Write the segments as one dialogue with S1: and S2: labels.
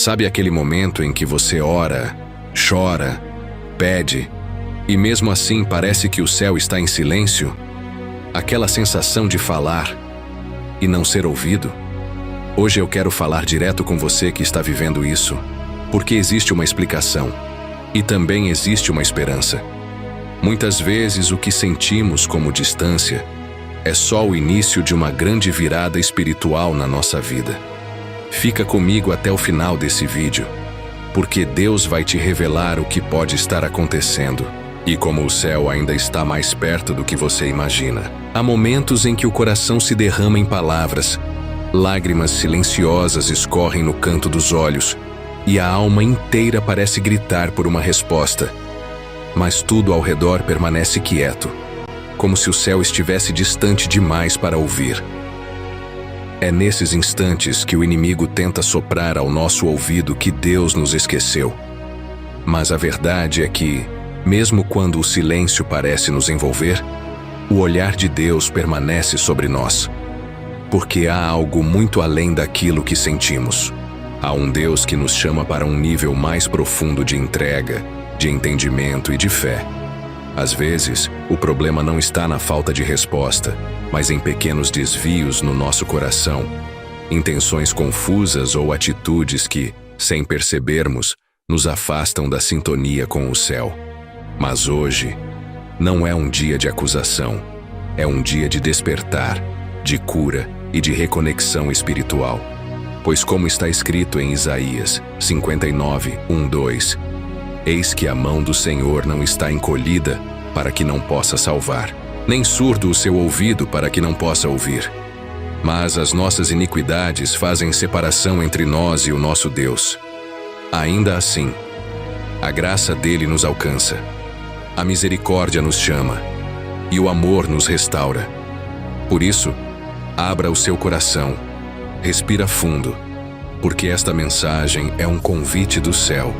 S1: Sabe aquele momento em que você ora, chora, pede, e mesmo assim parece que o céu está em silêncio? Aquela sensação de falar e não ser ouvido? Hoje eu quero falar direto com você que está vivendo isso, porque existe uma explicação e também existe uma esperança. Muitas vezes o que sentimos como distância é só o início de uma grande virada espiritual na nossa vida. Fica comigo até o final desse vídeo, porque Deus vai te revelar o que pode estar acontecendo e como o céu ainda está mais perto do que você imagina. Há momentos em que o coração se derrama em palavras, lágrimas silenciosas escorrem no canto dos olhos e a alma inteira parece gritar por uma resposta. Mas tudo ao redor permanece quieto, como se o céu estivesse distante demais para ouvir. É nesses instantes que o inimigo tenta soprar ao nosso ouvido que Deus nos esqueceu. Mas a verdade é que, mesmo quando o silêncio parece nos envolver, o olhar de Deus permanece sobre nós. Porque há algo muito além daquilo que sentimos. Há um Deus que nos chama para um nível mais profundo de entrega, de entendimento e de fé. Às vezes, o problema não está na falta de resposta, mas em pequenos desvios no nosso coração, intenções confusas ou atitudes que, sem percebermos, nos afastam da sintonia com o céu. Mas hoje, não é um dia de acusação, é um dia de despertar, de cura e de reconexão espiritual. Pois como está escrito em Isaías 59, 1-2, eis que a mão do Senhor não está encolhida para que não possa salvar, nem surdo o seu ouvido para que não possa ouvir. Mas as nossas iniquidades fazem separação entre nós e o nosso Deus. Ainda assim, a graça dele nos alcança, a misericórdia nos chama e o amor nos restaura. Por isso, abra o seu coração, respira fundo, porque esta mensagem é um convite do céu,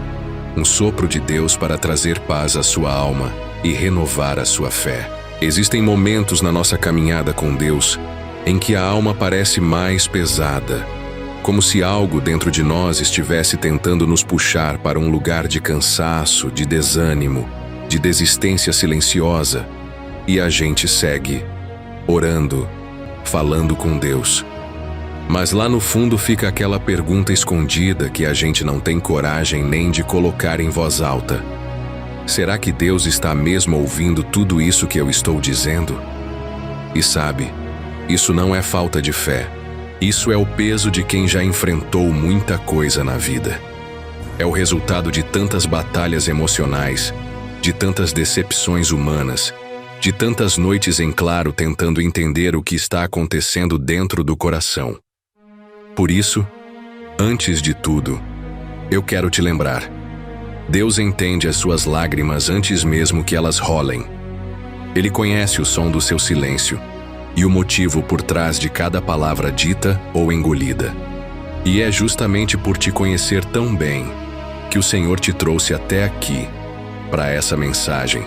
S1: um sopro de Deus para trazer paz à sua alma e renovar a sua fé. Existem momentos na nossa caminhada com Deus em que a alma parece mais pesada, como se algo dentro de nós estivesse tentando nos puxar para um lugar de cansaço, de desânimo, de desistência silenciosa, e a gente segue, orando, falando com Deus. Mas lá no fundo fica aquela pergunta escondida que a gente não tem coragem nem de colocar em voz alta. Será que Deus está mesmo ouvindo tudo isso que eu estou dizendo? E sabe, isso não é falta de fé. Isso é o peso de quem já enfrentou muita coisa na vida. É o resultado de tantas batalhas emocionais, de tantas decepções humanas, de tantas noites em claro tentando entender o que está acontecendo dentro do coração. Por isso, antes de tudo, eu quero te lembrar: Deus entende as suas lágrimas antes mesmo que elas rolem. Ele conhece o som do seu silêncio e o motivo por trás de cada palavra dita ou engolida. E é justamente por te conhecer tão bem que o Senhor te trouxe até aqui, para essa mensagem.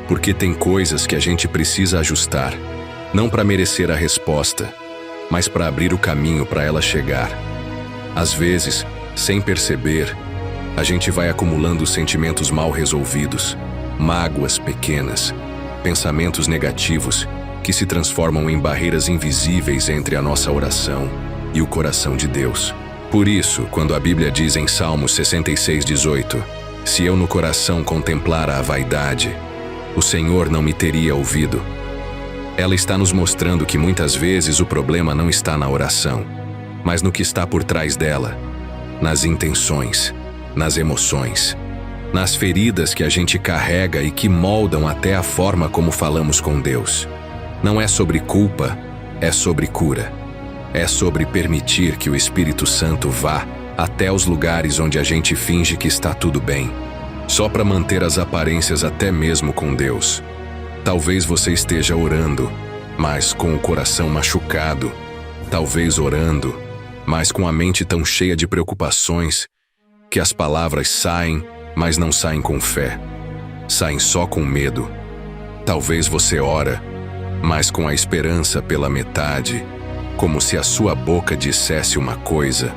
S1: Porque tem coisas que a gente precisa ajustar, não para merecer a resposta, mas para abrir o caminho para ela chegar. Às vezes, sem perceber, a gente vai acumulando sentimentos mal resolvidos, mágoas pequenas, pensamentos negativos que se transformam em barreiras invisíveis entre a nossa oração e o coração de Deus. Por isso, quando a Bíblia diz em Salmos 66:18, se eu no coração contemplara a vaidade, o Senhor não me teria ouvido. Ela está nos mostrando que muitas vezes o problema não está na oração, mas no que está por trás dela, nas intenções, nas emoções, nas feridas que a gente carrega e que moldam até a forma como falamos com Deus. Não é sobre culpa, é sobre cura. É sobre permitir que o Espírito Santo vá até os lugares onde a gente finge que está tudo bem, só para manter as aparências até mesmo com Deus. Talvez você esteja orando, mas com o coração machucado. Talvez orando, mas com a mente tão cheia de preocupações que as palavras saem, mas não saem com fé. Saem só com medo. Talvez você ora, mas com a esperança pela metade, como se a sua boca dissesse uma coisa,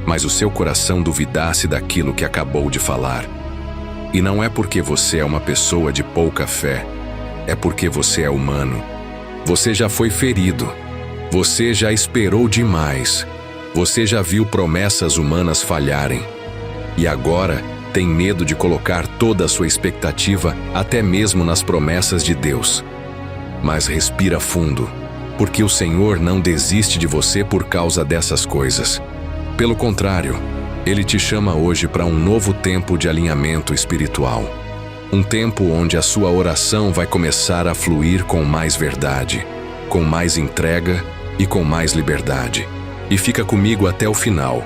S1: mas o seu coração duvidasse daquilo que acabou de falar. E não é porque você é uma pessoa de pouca fé, é porque você é humano. Você já foi ferido, você já esperou demais, você já viu promessas humanas falharem. E agora tem medo de colocar toda a sua expectativa até mesmo nas promessas de Deus. Mas respira fundo, porque o Senhor não desiste de você por causa dessas coisas. Pelo contrário, Ele te chama hoje para um novo tempo de alinhamento espiritual. Um tempo onde a sua oração vai começar a fluir com mais verdade, com mais entrega e com mais liberdade. E fica comigo até o final,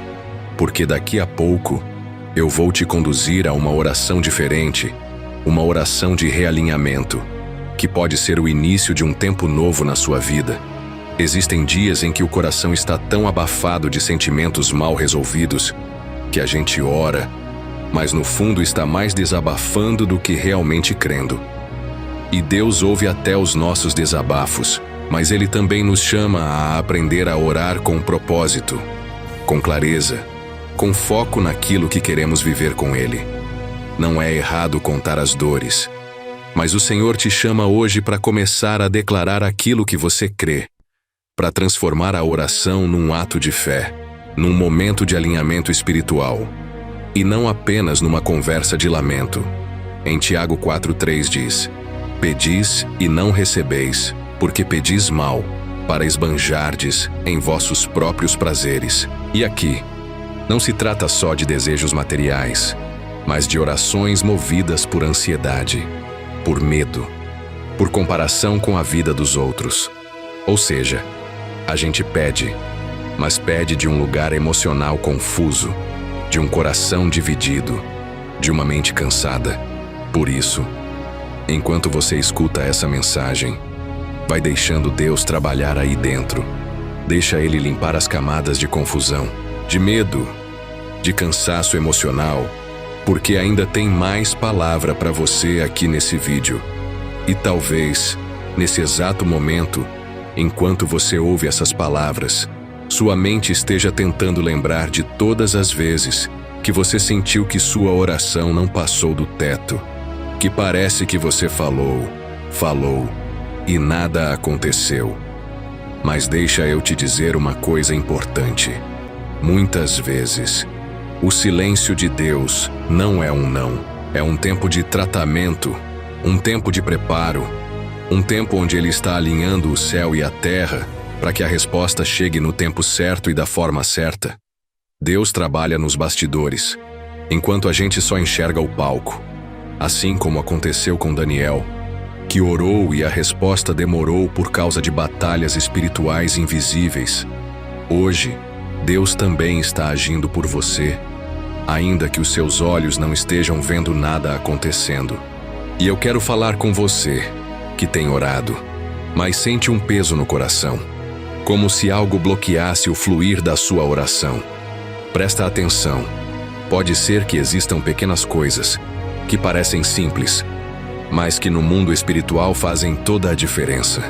S1: porque daqui a pouco eu vou te conduzir a uma oração diferente, uma oração de realinhamento, que pode ser o início de um tempo novo na sua vida. Existem dias em que o coração está tão abafado de sentimentos mal resolvidos que a gente ora, mas no fundo está mais desabafando do que realmente crendo. E Deus ouve até os nossos desabafos, mas Ele também nos chama a aprender a orar com propósito, com clareza, com foco naquilo que queremos viver com Ele. Não é errado contar as dores, mas o Senhor te chama hoje para começar a declarar aquilo que você crê, para transformar a oração num ato de fé, num momento de alinhamento espiritual, e não apenas numa conversa de lamento. Em Tiago 4:3 diz: Pedis e não recebeis, porque pedis mal, para esbanjardes em vossos próprios prazeres. E aqui, não se trata só de desejos materiais, mas de orações movidas por ansiedade, por medo, por comparação com a vida dos outros. Ou seja, a gente pede, mas pede de um lugar emocional confuso, de um coração dividido, de uma mente cansada. Por isso, enquanto você escuta essa mensagem, vai deixando Deus trabalhar aí dentro. Deixa Ele limpar as camadas de confusão, de medo, de cansaço emocional, porque ainda tem mais palavra para você aqui nesse vídeo. E talvez, nesse exato momento, enquanto você ouve essas palavras, sua mente esteja tentando lembrar de todas as vezes que você sentiu que sua oração não passou do teto, que parece que você falou e nada aconteceu. Mas deixa eu te dizer uma coisa importante. Muitas vezes, o silêncio de Deus não é um não. É um tempo de tratamento, um tempo de preparo, um tempo onde Ele está alinhando o céu e a terra para que a resposta chegue no tempo certo e da forma certa. Deus trabalha nos bastidores, enquanto a gente só enxerga o palco. Assim como aconteceu com Daniel, que orou e a resposta demorou por causa de batalhas espirituais invisíveis. Hoje, Deus também está agindo por você, ainda que os seus olhos não estejam vendo nada acontecendo. E eu quero falar com você, que tem orado, mas sente um peso no coração, como se algo bloqueasse o fluir da sua oração. Presta atenção. Pode ser que existam pequenas coisas que parecem simples, mas que no mundo espiritual fazem toda a diferença.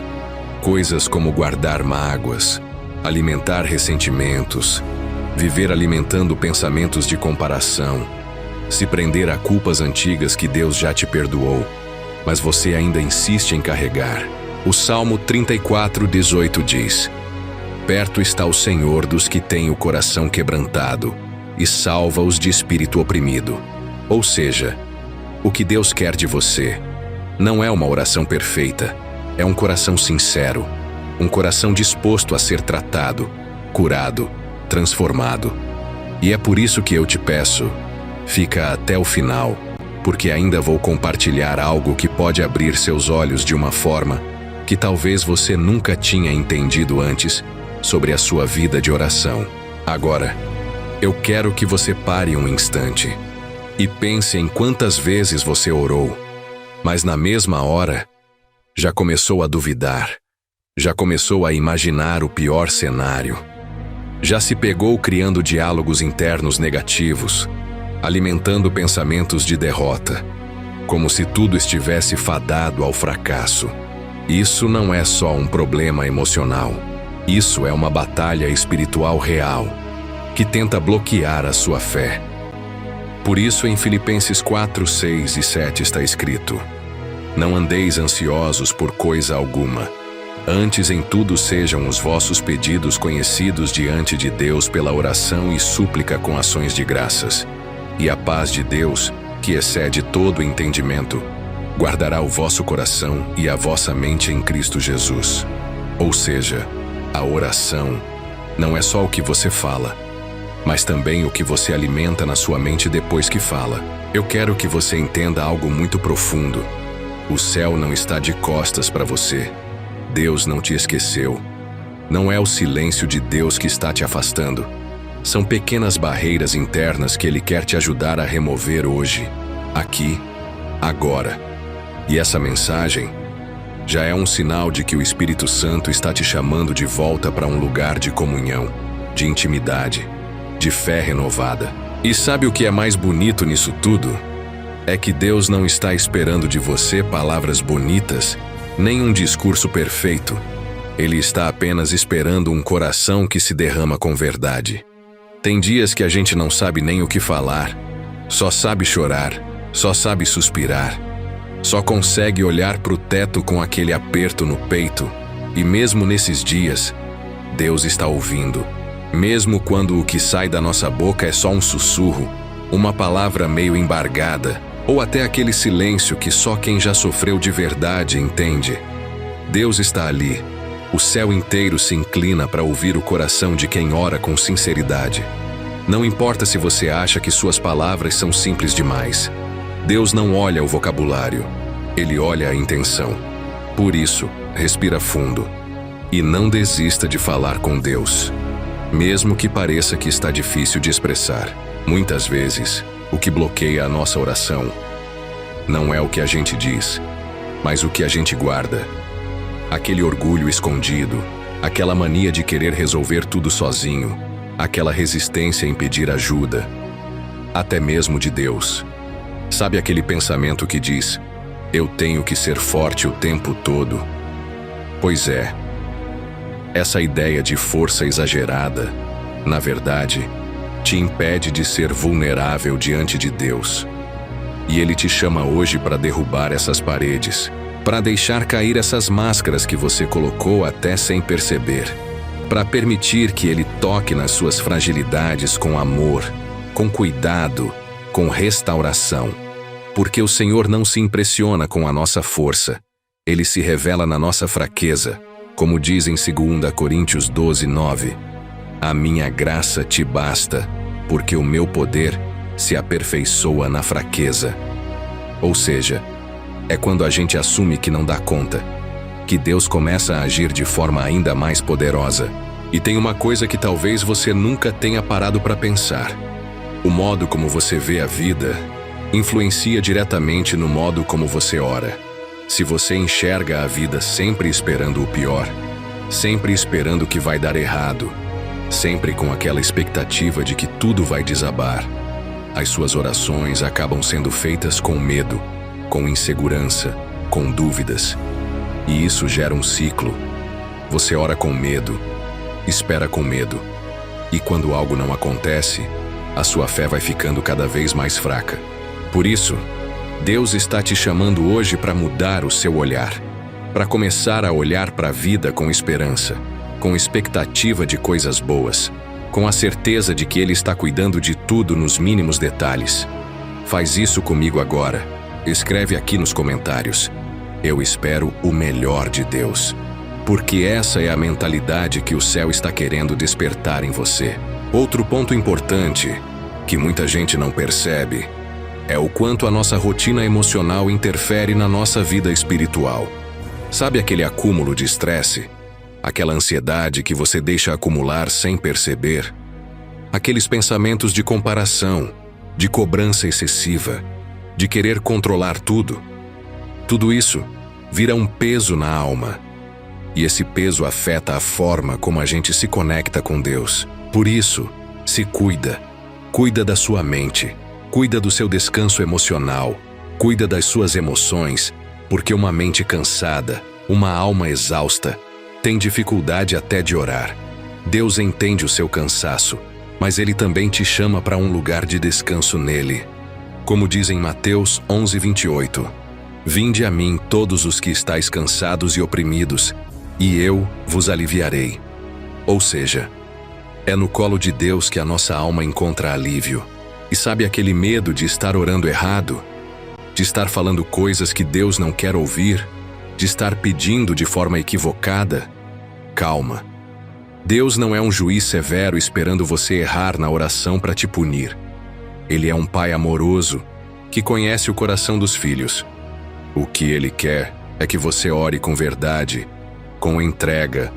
S1: Coisas como guardar mágoas, alimentar ressentimentos, viver alimentando pensamentos de comparação, se prender a culpas antigas que Deus já te perdoou, mas você ainda insiste em carregar. O Salmo 34:18 diz: Perto está o Senhor dos que têm o coração quebrantado e salva-os de espírito oprimido. Ou seja, o que Deus quer de você não é uma oração perfeita, é um coração sincero, um coração disposto a ser tratado, curado, transformado. E é por isso que eu te peço, fica até o final, porque ainda vou compartilhar algo que pode abrir seus olhos de uma forma que talvez você nunca tinha entendido antes sobre a sua vida de oração. Agora, eu quero que você pare um instante e pense em quantas vezes você orou, mas na mesma hora, já começou a duvidar, já começou a imaginar o pior cenário, já se pegou criando diálogos internos negativos, alimentando pensamentos de derrota, como se tudo estivesse fadado ao fracasso. Isso não é só um problema emocional, isso é uma batalha espiritual real. que tenta bloquear a sua fé. Por isso, em Filipenses 4, 6 e 7 está escrito: Não andeis ansiosos por coisa alguma. Antes em tudo sejam os vossos pedidos conhecidos diante de Deus pela oração e súplica com ações de graças. E a paz de Deus, que excede todo entendimento, guardará o vosso coração e a vossa mente em Cristo Jesus. Ou seja, a oração não é só o que você fala, mas também o que você alimenta na sua mente depois que fala. Eu quero que você entenda algo muito profundo. O céu não está de costas para você. Deus não te esqueceu. Não é o silêncio de Deus que está te afastando. São pequenas barreiras internas que Ele quer te ajudar a remover hoje, aqui, agora. E essa mensagem já é um sinal de que o Espírito Santo está te chamando de volta para um lugar de comunhão, de intimidade, de fé renovada. E sabe o que é mais bonito nisso tudo? É que Deus não está esperando de você palavras bonitas, nem um discurso perfeito. Ele está apenas esperando um coração que se derrama com verdade. Tem dias que a gente não sabe nem o que falar, só sabe chorar, só sabe suspirar, só consegue olhar para o teto com aquele aperto no peito. E mesmo nesses dias, Deus está ouvindo. Mesmo quando o que sai da nossa boca é só um sussurro, uma palavra meio embargada, ou até aquele silêncio que só quem já sofreu de verdade entende. Deus está ali. O céu inteiro se inclina para ouvir o coração de quem ora com sinceridade. Não importa se você acha que suas palavras são simples demais. Deus não olha o vocabulário, Ele olha a intenção. Por isso, respira fundo e não desista de falar com Deus. Mesmo que pareça que está difícil de expressar, muitas vezes, o que bloqueia a nossa oração não é o que a gente diz, mas o que a gente guarda. Aquele orgulho escondido, aquela mania de querer resolver tudo sozinho, aquela resistência em pedir ajuda, até mesmo de Deus. Sabe aquele pensamento que diz: eu tenho que ser forte o tempo todo? Pois é, essa ideia de força exagerada, na verdade, te impede de ser vulnerável diante de Deus. E Ele te chama hoje para derrubar essas paredes, para deixar cair essas máscaras que você colocou até sem perceber, para permitir que Ele toque nas suas fragilidades com amor, com cuidado, com restauração. Porque o Senhor não se impressiona com a nossa força, Ele se revela na nossa fraqueza, como diz em 2 Coríntios 12, 9. A minha graça te basta, porque o meu poder se aperfeiçoa na fraqueza. Ou seja, é quando a gente assume que não dá conta, que Deus começa a agir de forma ainda mais poderosa. E tem uma coisa que talvez você nunca tenha parado para pensar. O modo como você vê a vida influencia diretamente no modo como você ora. Se você enxerga a vida sempre esperando o pior, sempre esperando que vai dar errado, sempre com aquela expectativa de que tudo vai desabar, as suas orações acabam sendo feitas com medo, com insegurança, com dúvidas. E isso gera um ciclo. Você ora com medo, espera com medo, e quando algo não acontece, a sua fé vai ficando cada vez mais fraca. Por isso, Deus está te chamando hoje para mudar o seu olhar, para começar a olhar para a vida com esperança, com expectativa de coisas boas, com a certeza de que Ele está cuidando de tudo nos mínimos detalhes. Faz isso comigo agora. Escreve aqui nos comentários: eu espero o melhor de Deus. Porque essa é a mentalidade que o céu está querendo despertar em você. Outro ponto importante, que muita gente não percebe, é o quanto a nossa rotina emocional interfere na nossa vida espiritual. Sabe aquele acúmulo de estresse? Aquela ansiedade que você deixa acumular sem perceber? Aqueles pensamentos de comparação, de cobrança excessiva, de querer controlar tudo? Tudo isso vira um peso na alma. E esse peso afeta a forma como a gente se conecta com Deus. Por isso, se cuida. Cuida da sua mente. Cuida do seu descanso emocional, cuida das suas emoções, porque uma mente cansada, uma alma exausta, tem dificuldade até de orar. Deus entende o seu cansaço, mas Ele também te chama para um lugar de descanso nele. Como diz em Mateus 11:28, Vinde a mim todos os que estáis cansados e oprimidos, e eu vos aliviarei. Ou seja, é no colo de Deus que a nossa alma encontra alívio. E sabe aquele medo de estar orando errado? De estar falando coisas que Deus não quer ouvir? De estar pedindo de forma equivocada? Calma. Deus não é um juiz severo esperando você errar na oração para te punir. Ele é um pai amoroso que conhece o coração dos filhos. O que Ele quer é que você ore com verdade, com entrega,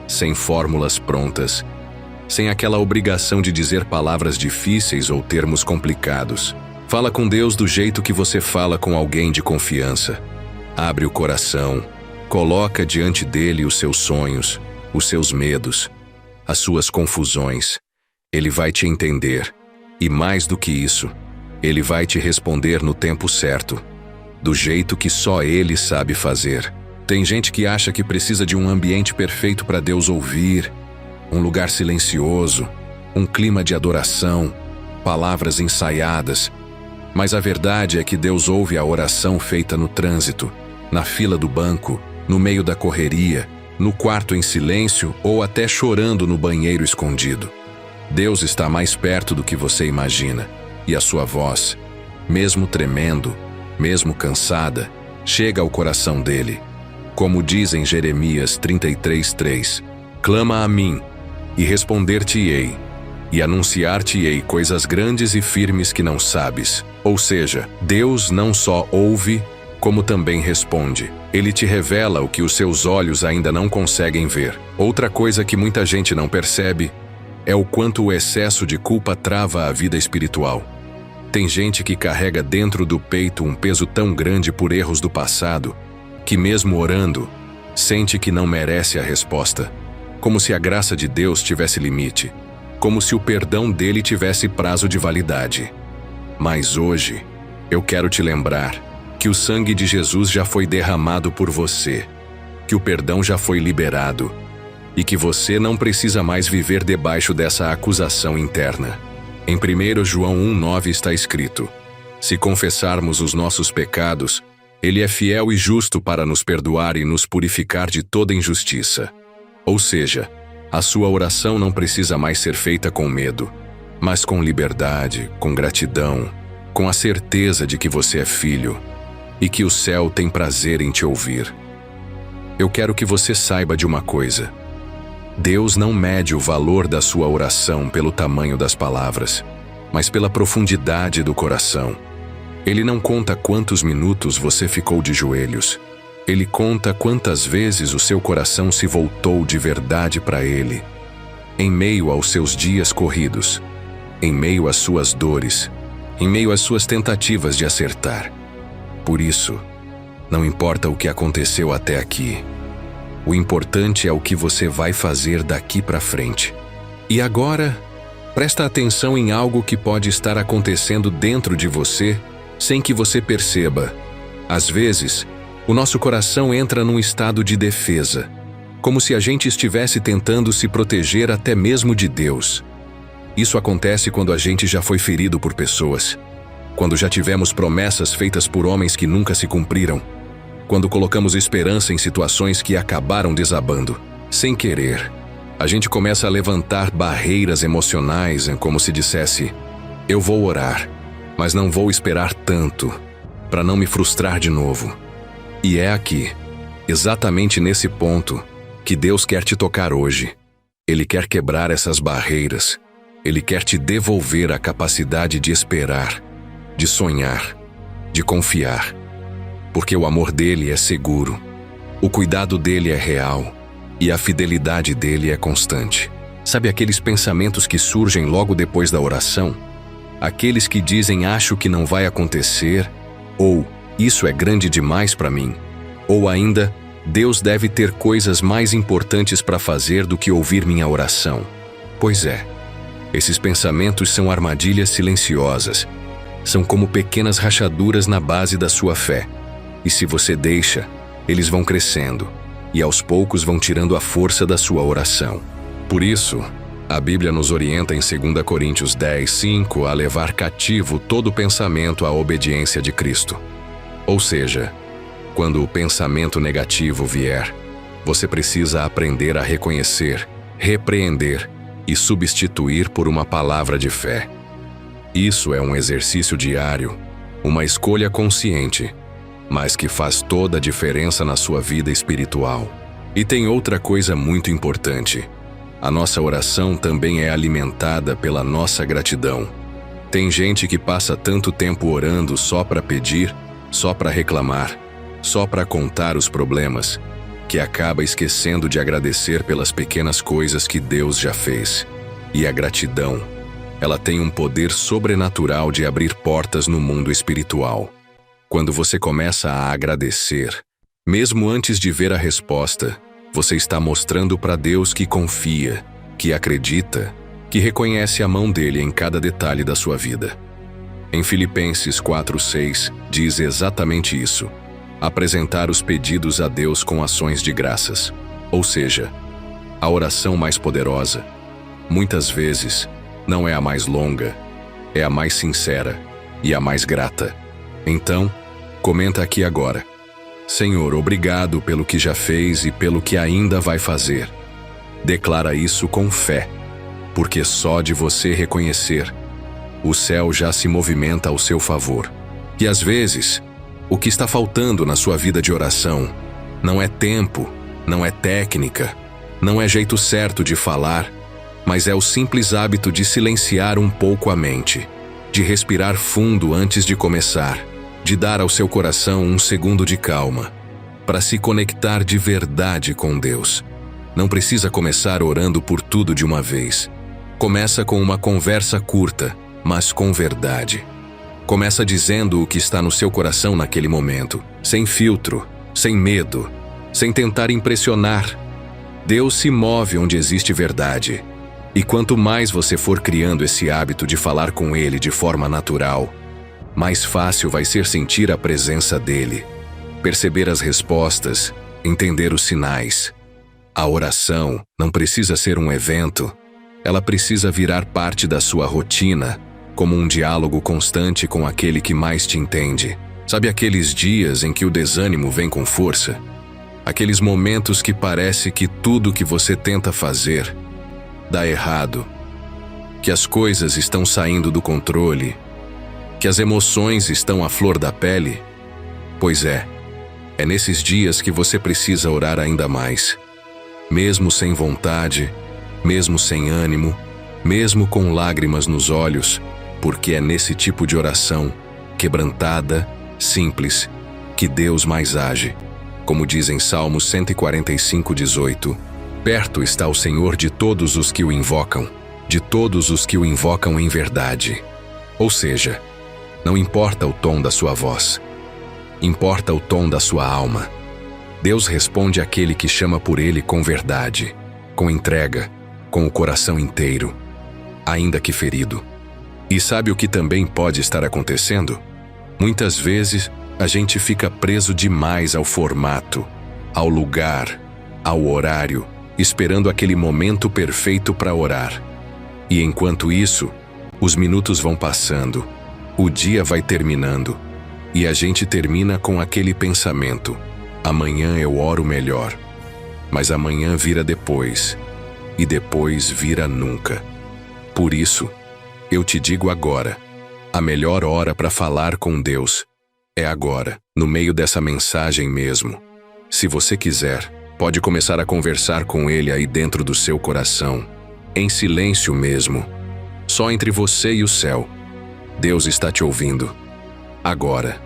S1: sem fórmulas prontas, sem aquela obrigação de dizer palavras difíceis ou termos complicados. Fala com Deus do jeito que você fala com alguém de confiança. Abre o coração, coloca diante dele os seus sonhos, os seus medos, as suas confusões. Ele vai te entender. E mais do que isso, Ele vai te responder no tempo certo, do jeito que só Ele sabe fazer. Tem gente que acha que precisa de um ambiente perfeito para Deus ouvir, um lugar silencioso, um clima de adoração, palavras ensaiadas. Mas a verdade é que Deus ouve a oração feita no trânsito, na fila do banco, no meio da correria, no quarto em silêncio ou até chorando no banheiro escondido. Deus está mais perto do que você imagina, e a sua voz, mesmo tremendo, mesmo cansada, chega ao coração dele. Como diz em Jeremias 33:3, Clama a mim, e responder-te-ei, e anunciar-te-ei coisas grandes e firmes que não sabes. Ou seja, Deus não só ouve, como também responde. Ele te revela o que os seus olhos ainda não conseguem ver. Outra coisa que muita gente não percebe é o quanto o excesso de culpa trava a vida espiritual. Tem gente que carrega dentro do peito um peso tão grande por erros do passado, que mesmo orando, sente que não merece a resposta, como se a graça de Deus tivesse limite, como se o perdão dele tivesse prazo de validade. Mas hoje, eu quero te lembrar que o sangue de Jesus já foi derramado por você, que o perdão já foi liberado, e que você não precisa mais viver debaixo dessa acusação interna. Em 1 João 1:9 está escrito: Se confessarmos os nossos pecados, Ele é fiel e justo para nos perdoar e nos purificar de toda injustiça. Ou seja, a sua oração não precisa mais ser feita com medo, mas com liberdade, com gratidão, com a certeza de que você é filho e que o céu tem prazer em te ouvir. Eu quero que você saiba de uma coisa: Deus não mede o valor da sua oração pelo tamanho das palavras, mas pela profundidade do coração. Ele não conta quantos minutos você ficou de joelhos. Ele conta quantas vezes o seu coração se voltou de verdade para Ele. Em meio aos seus dias corridos, em meio às suas dores, em meio às suas tentativas de acertar. Por isso, não importa o que aconteceu até aqui. O importante é o que você vai fazer daqui para frente. E agora, presta atenção em algo que pode estar acontecendo dentro de você sem que você perceba. Às vezes, o nosso coração entra num estado de defesa, como se a gente estivesse tentando se proteger até mesmo de Deus. Isso acontece quando a gente já foi ferido por pessoas, quando já tivemos promessas feitas por homens que nunca se cumpriram, quando colocamos esperança em situações que acabaram desabando. Sem querer, a gente começa a levantar barreiras emocionais, como se dissesse: eu vou orar, mas não vou esperar tanto, para não me frustrar de novo. E é aqui, exatamente nesse ponto, que Deus quer te tocar hoje. Ele quer quebrar essas barreiras. Ele quer te devolver a capacidade de esperar, de sonhar, de confiar. Porque o amor dele é seguro, o cuidado dele é real e a fidelidade dele é constante. Sabe aqueles pensamentos que surgem logo depois da oração? Aqueles que dizem: acho que não vai acontecer, ou isso é grande demais para mim, ou ainda, Deus deve ter coisas mais importantes para fazer do que ouvir minha oração. Pois é, esses pensamentos são armadilhas silenciosas, são como pequenas rachaduras na base da sua fé. E se você deixa, eles vão crescendo, e aos poucos vão tirando a força da sua oração. Por isso, A Bíblia nos orienta em 2 Coríntios 10:5 a levar cativo todo pensamento à obediência de Cristo. Ou seja, quando o pensamento negativo vier, você precisa aprender a reconhecer, repreender e substituir por uma palavra de fé. Isso é um exercício diário, uma escolha consciente, mas que faz toda a diferença na sua vida espiritual. E tem outra coisa muito importante. A nossa oração também é alimentada pela nossa gratidão. Tem gente que passa tanto tempo orando só para pedir, só para reclamar, só para contar os problemas, que acaba esquecendo de agradecer pelas pequenas coisas que Deus já fez. E a gratidão, ela tem um poder sobrenatural de abrir portas no mundo espiritual. Quando você começa a agradecer, mesmo antes de ver a resposta, você está mostrando para Deus que confia, que acredita, que reconhece a mão dele em cada detalhe da sua vida. Em Filipenses 4:6 diz exatamente isso: apresentar os pedidos a Deus com ações de graças. Ou seja, a oração mais poderosa, muitas vezes, não é a mais longa, é a mais sincera e a mais grata. Então, comenta aqui agora: Senhor, obrigado pelo que já fez e pelo que ainda vai fazer. Declara isso com fé, porque só de você reconhecer, o céu já se movimenta ao seu favor. E às vezes, o que está faltando na sua vida de oração não é tempo, não é técnica, não é jeito certo de falar, mas é o simples hábito de silenciar um pouco a mente, de respirar fundo antes de começar, de dar ao seu coração um segundo de calma, para se conectar de verdade com Deus. Não precisa começar orando por tudo de uma vez. Começa com uma conversa curta, mas com verdade. Começa dizendo o que está no seu coração naquele momento, sem filtro, sem medo, sem tentar impressionar. Deus se move onde existe verdade. E quanto mais você for criando esse hábito de falar com Ele de forma natural, mais fácil vai ser sentir a presença dele, perceber as respostas, entender os sinais. A oração não precisa ser um evento, ela precisa virar parte da sua rotina, como um diálogo constante com aquele que mais te entende. Sabe aqueles dias em que o desânimo vem com força? Aqueles momentos que parece que tudo que você tenta fazer dá errado, que as coisas estão saindo do controle, que as emoções estão à flor da pele? Pois é nesses dias que você precisa orar ainda mais. Mesmo sem vontade, mesmo sem ânimo, mesmo com lágrimas nos olhos, porque é nesse tipo de oração, quebrantada, simples, que Deus mais age. Como diz em Salmos 145:18, perto está o Senhor de todos os que o invocam, de todos os que o invocam em verdade. Ou seja, não importa o tom da sua voz, importa o tom da sua alma. Deus responde àquele que chama por Ele com verdade, com entrega, com o coração inteiro, ainda que ferido. E sabe o que também pode estar acontecendo? Muitas vezes, a gente fica preso demais ao formato, ao lugar, ao horário, esperando aquele momento perfeito para orar. E enquanto isso, os minutos vão passando, o dia vai terminando, e a gente termina com aquele pensamento: amanhã eu oro melhor. Mas amanhã vira depois, e depois vira nunca. Por isso, eu te digo agora, a melhor hora para falar com Deus é agora, no meio dessa mensagem mesmo. Se você quiser, pode começar a conversar com Ele aí dentro do seu coração, em silêncio mesmo, só entre você e o céu. Deus está te ouvindo. Agora.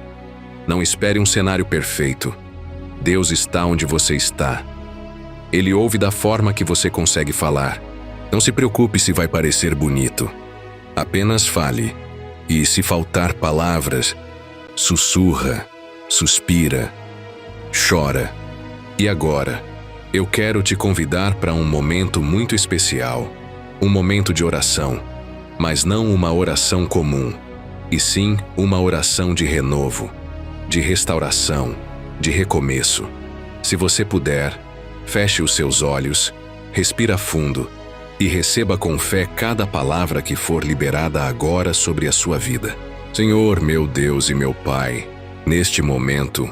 S1: Não espere um cenário perfeito. Deus está onde você está. Ele ouve da forma que você consegue falar. Não se preocupe se vai parecer bonito. Apenas fale. E se faltar palavras, sussurra, suspira, chora. E agora, eu quero te convidar para um momento muito especial. Um momento de oração. Mas não uma oração comum, e sim uma oração de renovo, de restauração, de recomeço. Se você puder, feche os seus olhos, respira fundo e receba com fé cada palavra que for liberada agora sobre a sua vida. Senhor, meu Deus e meu Pai, neste momento,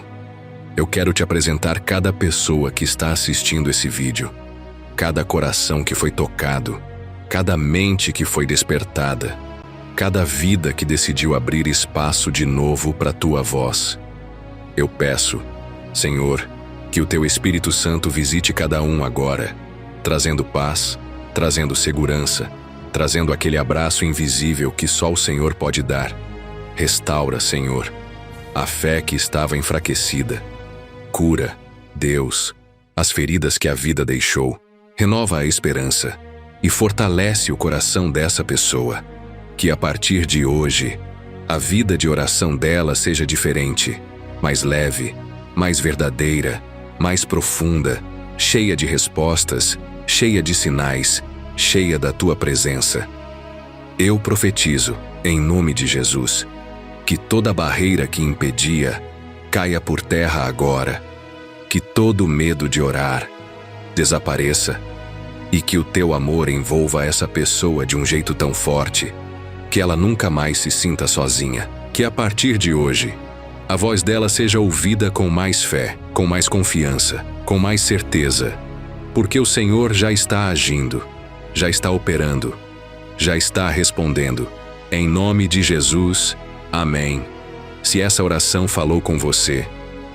S1: eu quero te apresentar cada pessoa que está assistindo esse vídeo, cada coração que foi tocado, cada mente que foi despertada, cada vida que decidiu abrir espaço de novo para a tua voz. Eu peço, Senhor, que o teu Espírito Santo visite cada um agora, trazendo paz, trazendo segurança, trazendo aquele abraço invisível que só o Senhor pode dar. Restaura, Senhor, a fé que estava enfraquecida. Cura, Deus, as feridas que a vida deixou. Renova a esperança e fortalece o coração dessa pessoa. Que a partir de hoje, a vida de oração dela seja diferente, mais leve, mais verdadeira, mais profunda, cheia de respostas, cheia de sinais, cheia da tua presença. Eu profetizo, em nome de Jesus, que toda barreira que impedia caia por terra agora, que todo medo de orar desapareça e que o teu amor envolva essa pessoa de um jeito tão forte que ela nunca mais se sinta sozinha. Que a partir de hoje, a voz dela seja ouvida com mais fé, com mais confiança, com mais certeza, porque o Senhor já está agindo, já está operando, já está respondendo. Em nome de Jesus, amém. Se essa oração falou com você,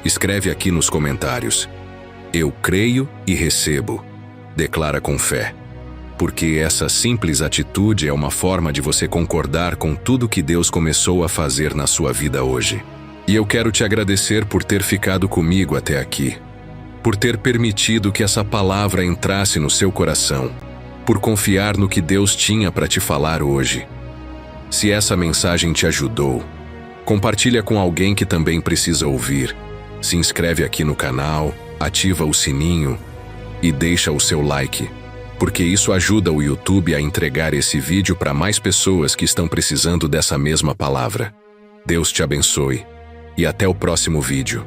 S1: escreve aqui nos comentários: eu creio e recebo. Declara com fé, porque essa simples atitude é uma forma de você concordar com tudo que Deus começou a fazer na sua vida hoje. E eu quero te agradecer por ter ficado comigo até aqui, por ter permitido que essa palavra entrasse no seu coração, por confiar no que Deus tinha para te falar hoje. Se essa mensagem te ajudou, compartilha com alguém que também precisa ouvir. Se inscreve aqui no canal, ativa o sininho e deixa o seu like, porque isso ajuda o YouTube a entregar esse vídeo para mais pessoas que estão precisando dessa mesma palavra. Deus te abençoe e até o próximo vídeo.